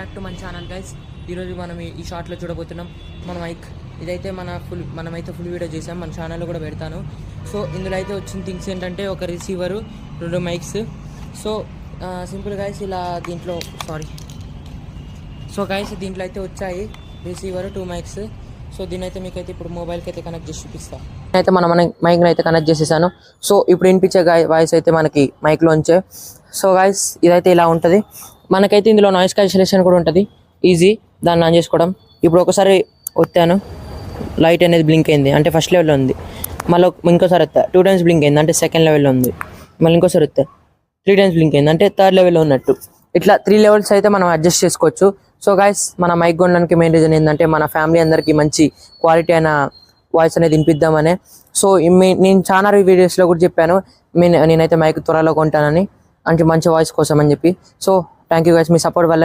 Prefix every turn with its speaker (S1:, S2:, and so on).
S1: Back to మన channel guys. ఈరోజు మనం ఈ షార్ట్లో చూడబోతున్నాం మన మైక్. ఇదైతే మనమైతే ఫుల్ వీడియో చేసాం, మన ఛానల్లో కూడా పెడతాను. సో ఇందులో అయితే వచ్చిన థింగ్స్ ఏంటంటే ఒక receiver, 2 mics. So simple guys ఇలా దీంట్లో దీంట్లో అయితే వచ్చాయి రిసీవర్, 2 మైక్స్. సో దీని అయితే మీకైతే ఇప్పుడు మొబైల్కి అయితే కనెక్ట్ చేసి చూపిస్తాను. అయితే మన మైక్ని అయితే కనెక్ట్ చేసేసాను. సో ఇప్పుడు వినిపించే వాయిస్ అయితే మనకి మైక్లోంచే. సో గైస్ ఇదైతే ఇలా ఉంటుంది. మనకైతే ఇందులో నాయిస్ క్యాన్సిలేషన్ కూడా ఉంటుంది, ఈజీ దాన్ని ఆన్ చేసుకోవడం. ఇప్పుడు ఒకసారి వచ్చాను, లైట్ అనేది బ్లింక్ అయింది అంటే ఫస్ట్ లెవెల్లో ఉంది. మళ్ళీ ఇంకోసారి వస్తా 2 టైమ్స్ బ్లింక్ అయింది అంటే సెకండ్ లెవెల్లో ఉంది. మళ్ళీ ఇంకోసారి వస్తా 3 టైమ్స్ బ్లింక్ అయింది అంటే థర్డ్ లెవెల్లో ఉన్నట్టు. ఇట్లా 3 లెవెల్స్ అయితే మనం అడ్జస్ట్ చేసుకోవచ్చు. సో గైస్ మన మైక్ కొనడానికి మెయిన్ రీజన్ ఏంటంటే మన ఫ్యామిలీ అందరికీ మంచి క్వాలిటీ అయిన వాయిస్ అనేది వినిపిద్దామనే. సో నేను చాలా వీడియోస్లో కూడా చెప్పాను నేనైతే మైక్ త్వరలో కొంటానని, అంటే మంచి వాయిస్ కోసం అని చెప్పి. So thank you guys, me support వల్ల